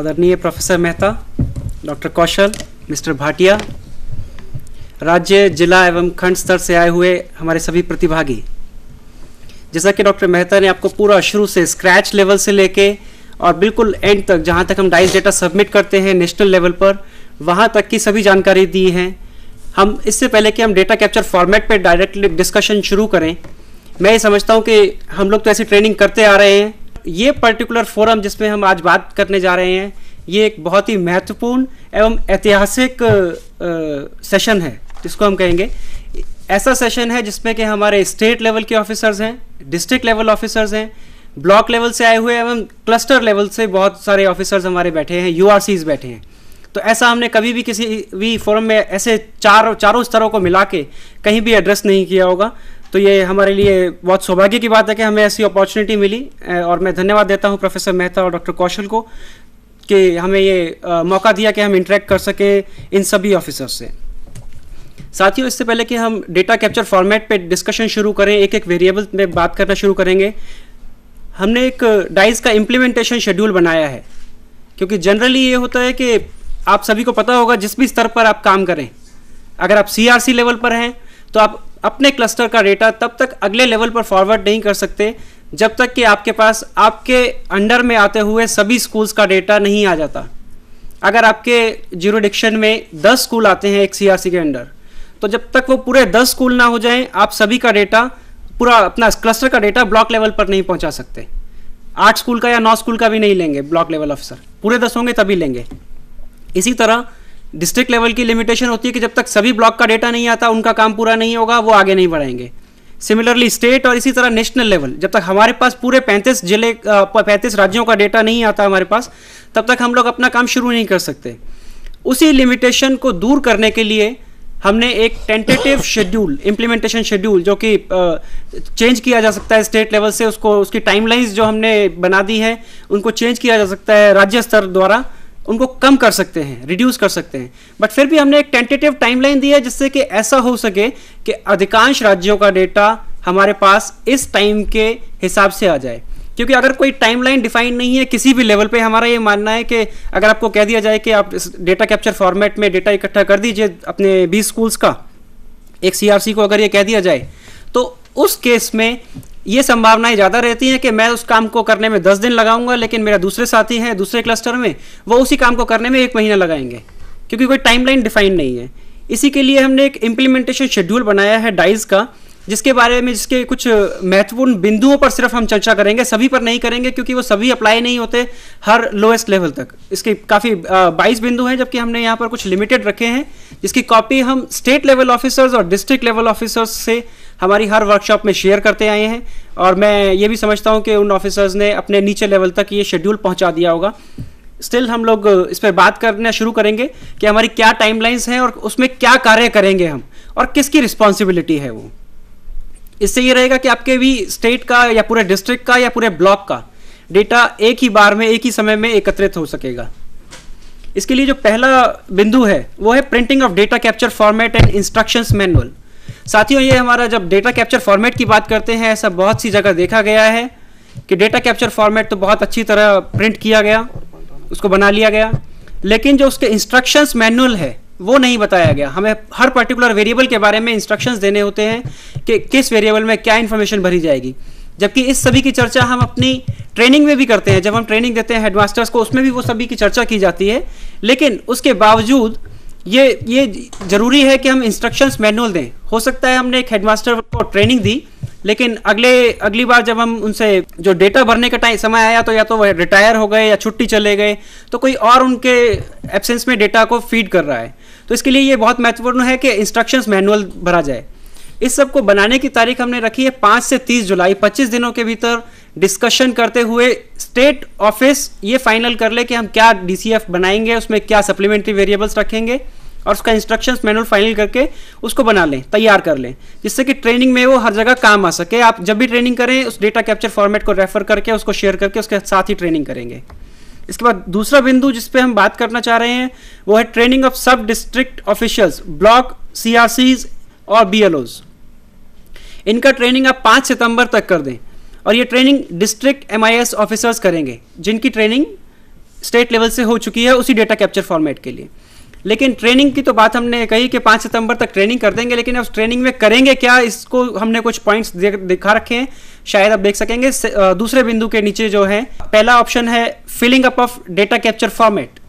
आदरणीय professor Mehta, doctor कौशल, mister Bhatia, राज्य, जिला एवं खंड स्तर से आए हुए हमारे सभी प्रतिभागी, जैसा कि डॉक्टर मेहता ने आपको पूरा शुरू से स्क्रैच लेवल से लेके और बिल्कुल एंड तक, जहाँ तक हम डाइस डेटा सबमिट करते हैं नेशनल लेवल पर, वहाँ तक की सभी जानकारी दी हैं। हम इससे पहले कि हम डेटा कैप्चर फॉर्मेट पे डायरेक्टली डिस्कशन शुरू करें, मैं ये समझता हूँ कि हम लोग तो ऐसी ट्रेनिंग करते आ रहे हैं। ये पर्टिकुलर फोरम जिसमें हम आज बात करने जा रहे हैं, ये एक बहुत ही महत्वपूर्ण एवं ऐतिहासिक सेशन है, जिसको हम कहेंगे ऐसा सेशन है जिसमें कि हमारे स्टेट लेवल के ऑफिसर्स हैं, डिस्ट्रिक्ट लेवल ऑफिसर्स हैं, ब्लॉक लेवल से आए हुए एवं क्लस्टर लेवल से बहुत सारे ऑफिसर्स हमारे बैठे हैं, यूआरसीज बैठे हैं। तो ऐसा हमने कभी भी किसी भी फोरम में ऐसे चारों स्तरों को मिला के कहीं भी एड्रेस नहीं किया होगा। तो ये हमारे लिए बहुत सौभाग्य की बात है कि हमें ऐसी अपॉर्चुनिटी मिली, और मैं धन्यवाद देता हूँ प्रोफेसर मेहता और डॉक्टर कौशल को कि हमें ये मौका दिया कि हम इंटरेक्ट कर सकें इन सभी ऑफिसर्स से। साथियों, इससे पहले कि हम डेटा कैप्चर फॉर्मेट पे डिस्कशन शुरू करें, एक एक वेरिएबल में बात करना शुरू करेंगे, हमने एक डाइस का इम्प्लीमेंटेशन शेड्यूल बनाया है। क्योंकि जनरली ये होता है कि आप सभी को पता होगा, जिस भी स्तर पर आप काम करें, अगर आप सीआरसी लेवल पर हैं तो आप अपने क्लस्टर का डेटा तब तक अगले लेवल पर फॉरवर्ड नहीं कर सकते जब तक कि आपके पास आपके अंडर में आते हुए सभी स्कूल्स का डेटा नहीं आ जाता। अगर आपके ज्यूरिडिक्शन में 10 स्कूल आते हैं एक सीआरसी के अंडर, तो जब तक वो पूरे 10 स्कूल ना हो जाएं, आप सभी का डेटा, पूरा अपना क्लस्टर का डेटा ब्लॉक लेवल पर नहीं पहुंचा सकते। 8 स्कूल का या 9 स्कूल का भी नहीं लेंगे ब्लॉक लेवल ऑफिसर, पूरे 10 होंगे तभी लेंगे। इसी तरह डिस्ट्रिक्ट लेवल की लिमिटेशन होती है कि जब तक सभी ब्लॉक का डेटा नहीं आता, उनका काम पूरा नहीं होगा, वो आगे नहीं बढ़ाएंगे। सिमिलरली स्टेट और इसी तरह नेशनल लेवल, जब तक हमारे पास पूरे 35 राज्यों का डेटा नहीं आता हमारे पास, तब तक हम लोग अपना काम शुरू नहीं कर सकते। उसी लिमिटेशन को दूर करने के लिए हमने एक टेंटेटिव शेड्यूल, इम्प्लीमेंटेशन शेड्यूल, जो कि चेंज किया जा सकता है स्टेट लेवल से, उसकी टाइमलाइंस जो हमने बना दी है उनको चेंज किया जा सकता है राज्य स्तर द्वारा, उनको कम कर सकते हैं, रिड्यूस कर सकते हैं। बट फिर भी हमने एक टेंटेटिव टाइमलाइन दी है जिससे कि ऐसा हो सके कि अधिकांश राज्यों का डेटा हमारे पास इस टाइम के हिसाब से आ जाए। क्योंकि अगर कोई टाइमलाइन डिफाइन नहीं है किसी भी लेवल पे, हमारा ये मानना है कि अगर आपको कह दिया जाए कि आप इस डेटा कैप्चर फॉर्मेट में डेटा इकट्ठा कर दीजिए अपने 20 स्कूल्स का, एक सीआरसी को अगर ये कह दिया जाए, तो उस केस में ये संभावनाएं ज़्यादा रहती हैं कि मैं उस काम को करने में 10 दिन लगाऊंगा, लेकिन मेरा दूसरे साथी हैं दूसरे क्लस्टर में, वो उसी काम को करने में 1 महीना लगाएंगे, क्योंकि कोई टाइमलाइन डिफाइन नहीं है। इसी के लिए हमने एक इम्प्लीमेंटेशन शेड्यूल बनाया है डाइस का, जिसके बारे में, जिसके कुछ महत्वपूर्ण बिंदुओं पर सिर्फ हम चर्चा करेंगे, सभी पर नहीं करेंगे क्योंकि वो सभी अप्लाई नहीं होते हर लोएस्ट लेवल तक। इसके काफ़ी 22 बिंदु हैं, जबकि हमने यहाँ पर कुछ लिमिटेड रखे हैं, जिसकी कॉपी हम स्टेट लेवल ऑफिसर्स और डिस्ट्रिक्ट लेवल ऑफिसर्स से हमारी हर वर्कशॉप में शेयर करते आए हैं। और मैं ये भी समझता हूँ कि उन ऑफिसर्स ने अपने नीचे लेवल तक ये शेड्यूल पहुँचा दिया होगा। स्टिल हम लोग इस पर बात करना शुरू करेंगे कि हमारी क्या टाइमलाइंस हैं और उसमें क्या कार्य करेंगे हम, और किसकी रिस्पॉन्सिबिलिटी है वो। इससे ये रहेगा कि आपके भी स्टेट का या पूरे डिस्ट्रिक्ट का या पूरे ब्लॉक का डेटा एक ही बार में, एक ही समय में एकत्रित हो सकेगा। इसके लिए जो पहला बिंदु है वो है printing of data capture format and instructions manual. साथियों, ये हमारा, जब डेटा कैप्चर फॉर्मेट की बात करते हैं, ऐसा बहुत सी जगह देखा गया है कि डेटा कैप्चर फॉर्मेट तो बहुत अच्छी तरह प्रिंट किया गया, उसको बना लिया गया, लेकिन जो उसके इंस्ट्रक्शंस मैनुअल है वो नहीं बताया गया। हमें हर पर्टिकुलर वेरिएबल के बारे में इंस्ट्रक्शंस देने होते हैं कि किस वेरिएबल में क्या इन्फॉर्मेशन भरी जाएगी। जबकि इस सभी की चर्चा हम अपनी ट्रेनिंग में भी करते हैं, जब हम ट्रेनिंग देते हैं हेडमास्टर्स को, उसमें भी वो सभी की चर्चा की जाती है। लेकिन उसके बावजूद ये जरूरी है कि हम इंस्ट्रक्शंस मैनुअल दें। हो सकता है हमने एक हेडमास्टर को ट्रेनिंग दी, लेकिन अगली बार जब हम उनसे जो डेटा भरने का समय आया, तो या तो वह रिटायर हो गए या छुट्टी चले गए, तो कोई और उनके एब्सेंस में डेटा को फीड कर रहा है। तो इसके लिए ये बहुत महत्वपूर्ण है कि इंस्ट्रक्शंस मैनुअल भरा जाए। इस सब को बनाने की तारीख हमने रखी है 5 से 30 जुलाई। 25 दिनों के भीतर डिस्कशन करते हुए स्टेट ऑफिस ये फाइनल कर ले कि हम क्या डीसीएफ बनाएंगे, उसमें क्या सप्लीमेंट्री वेरिएबल्स रखेंगे, और उसका इंस्ट्रक्शंस मैनुअल फाइनल करके उसको बना लें, तैयार कर लें, जिससे कि ट्रेनिंग में वो हर जगह काम आ सके। आप जब भी ट्रेनिंग करें, उस डेटा कैप्चर फॉर्मेट को रेफर करके, उसको शेयर करके उसके साथ ही ट्रेनिंग करेंगे। इसके बाद दूसरा बिंदु जिस पे हम बात करना चाह रहे हैं वो है ट्रेनिंग ऑफ सब डिस्ट्रिक्ट ऑफिशियल्स, ब्लॉक सीआरसीज और बीएलओज। इनका ट्रेनिंग आप 5 सितंबर तक कर दें, और ये ट्रेनिंग डिस्ट्रिक्ट एमआईएस ऑफिसर्स करेंगे, जिनकी ट्रेनिंग स्टेट लेवल से हो चुकी है उसी डेटा कैप्चर फॉर्मेट के लिए। लेकिन ट्रेनिंग की तो बात हमने कही कि 5 सितंबर तक ट्रेनिंग कर देंगे, लेकिन उस ट्रेनिंग में करेंगे क्या, इसको हमने कुछ पॉइंट्स दिखा रखे हैं, शायद आप देख सकेंगे दूसरे बिंदु के नीचे जो है। पहला ऑप्शन है filling up of data capture format,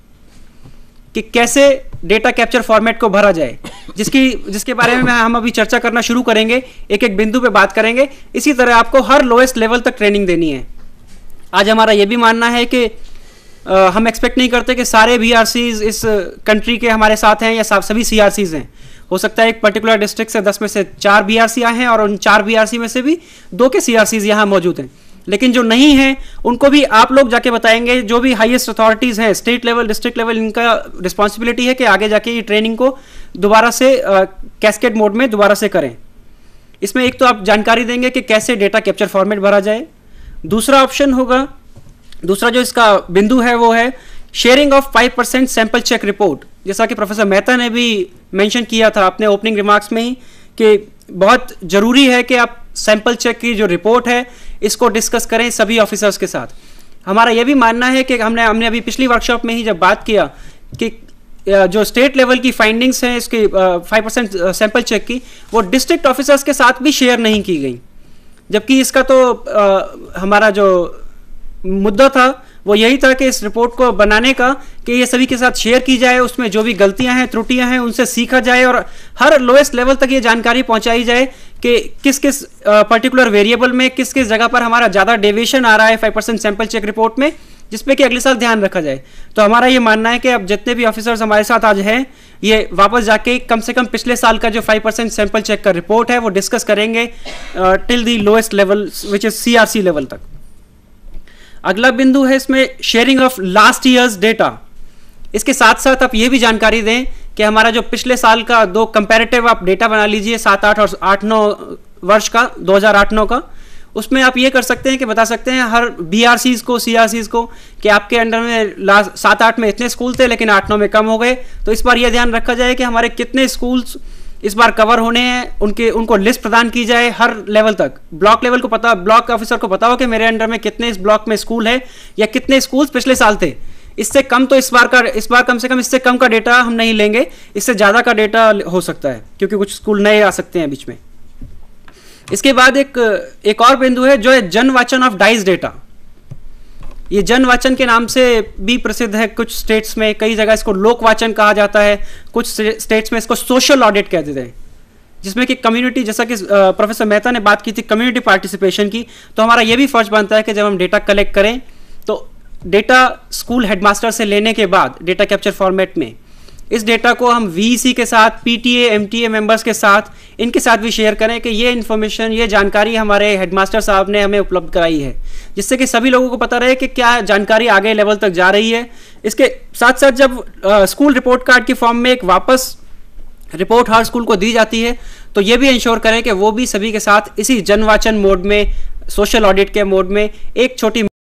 कि कैसे डेटा कैप्चर फॉर्मेट को भरा जाए, जिसके बारे में हम अभी चर्चा करना शुरू करेंगे, एक एक बिंदु पे बात करेंगे। इसी तरह आपको हर लोएस्ट लेवल तक ट्रेनिंग देनी है। आज हमारा यह भी मानना है कि हम एक्सपेक्ट नहीं करते कि सारे बीआरसीज इस कंट्री के हमारे साथ हैं या सभी सीआरसीज हैं। हो सकता है एक पर्टिकुलर डिस्ट्रिक्ट से 10 में से 4 बीआरसी आए हैं और उन 4 बीआरसी में से भी 2 के सीआरसीज यहाँ मौजूद हैं। लेकिन जो नहीं हैं उनको भी आप लोग जाके बताएंगे, जो भी हाईएस्ट अथॉरिटीज़ हैं, स्टेट लेवल, डिस्ट्रिक्ट लेवल, इनका रिस्पॉन्सिबिलिटी है कि आगे जाके ये ट्रेनिंग को दोबारा से कैस्केड मोड में दोबारा से करें। इसमें एक तो आप जानकारी देंगे कि कैसे डेटा कैप्चर फॉर्मेट भरा जाए। दूसरा ऑप्शन होगा, दूसरा जो इसका बिंदु है वो है sharing of 5% sample check report. जैसा कि प्रोफेसर मेहता ने भी मेंशन किया था अपने ओपनिंग रिमार्क्स में ही कि बहुत ज़रूरी है कि आप सैंपल चेक की जो रिपोर्ट है इसको डिस्कस करें सभी ऑफिसर्स के साथ। हमारा यह भी मानना है कि हमने अभी पिछली वर्कशॉप में ही जब बात किया कि जो स्टेट लेवल की फाइंडिंग्स हैं इसकी 5% सैंपल चेक की, वो डिस्ट्रिक्ट ऑफिसर्स के साथ भी शेयर नहीं की गई, जबकि इसका तो हमारा जो मुद्दा था वो यही था कि इस रिपोर्ट को बनाने का कि ये सभी के साथ शेयर की जाए, उसमें जो भी गलतियां हैं, त्रुटियां हैं, उनसे सीखा जाए और हर लोएस्ट लेवल तक ये जानकारी पहुंचाई जाए कि किस किस पर्टिकुलर वेरिएबल में किस किस जगह पर हमारा ज़्यादा डेविएशन आ रहा है 5% सैंपल चेक रिपोर्ट में, जिसपे कि अगले साल ध्यान रखा जाए। तो हमारा ये मानना है कि अब जितने भी ऑफिसर्स हमारे साथ आज हैं, ये वापस जाके कम से कम पिछले साल का जो 5% सैंपल चेक का रिपोर्ट है वो डिस्कस करेंगे till the lowest level which is CRC level तक। अगला बिंदु है इसमें sharing of last years data. इसके साथ साथ आप ये भी जानकारी दें कि हमारा जो पिछले साल का 2 कंपैरेटिव आप डेटा बना लीजिए 7-8 और 8-9 वर्ष का, 2008-9 का। उसमें आप ये कर सकते हैं कि बता सकते हैं हर बीआरसीज को, सीआरसीज को कि आपके अंडर में लास्ट 7-8 में इतने स्कूल थे लेकिन 8-9 में कम हो गए। तो इस बार यह ध्यान रखा जाए कि हमारे कितने स्कूल्स इस बार कवर होने हैं, उनको लिस्ट प्रदान की जाए हर लेवल तक। ब्लॉक लेवल को पता, ब्लॉक ऑफिसर को पता हो कि मेरे अंडर में कितने इस ब्लॉक में स्कूल है या कितने स्कूल्स पिछले साल थे। इससे कम तो इस बार कम से कम इससे कम का डेटा हम नहीं लेंगे, इससे ज़्यादा का डेटा हो सकता है क्योंकि कुछ स्कूल नए आ सकते हैं बीच में। इसके बाद एक और बिंदु है जो है जनवाचन ऑफ डाइस डेटा। ये जनवाचन के नाम से भी प्रसिद्ध है कुछ स्टेट्स में, कई जगह इसको लोकवाचन कहा जाता है, कुछ स्टेट्स में इसको सोशल ऑडिट कहते थे, जिसमें कि कम्युनिटी, जैसा कि प्रोफेसर मेहता ने बात की थी कम्युनिटी पार्टिसिपेशन की। तो हमारा ये भी फर्ज बनता है कि जब हम डेटा कलेक्ट करें तो डेटा स्कूल हेडमास्टर से लेने के बाद डेटा कैप्चर फॉर्मेट में इस डेटा को हम वीसी के साथ, पीटीए, एमटीए मेंबर्स के साथ, इनके साथ भी शेयर करें कि ये इन्फॉर्मेशन, ये जानकारी हमारे हेडमास्टर साहब ने हमें उपलब्ध कराई है, जिससे कि सभी लोगों को पता रहे कि क्या जानकारी आगे लेवल तक जा रही है। इसके साथ साथ जब स्कूल रिपोर्ट कार्ड की फॉर्म में एक वापस रिपोर्ट हर स्कूल को दी जाती है तो ये भी इंश्योर करें कि वो भी सभी के साथ इसी जनवाचन मोड में, सोशल ऑडिट के मोड में एक छोटी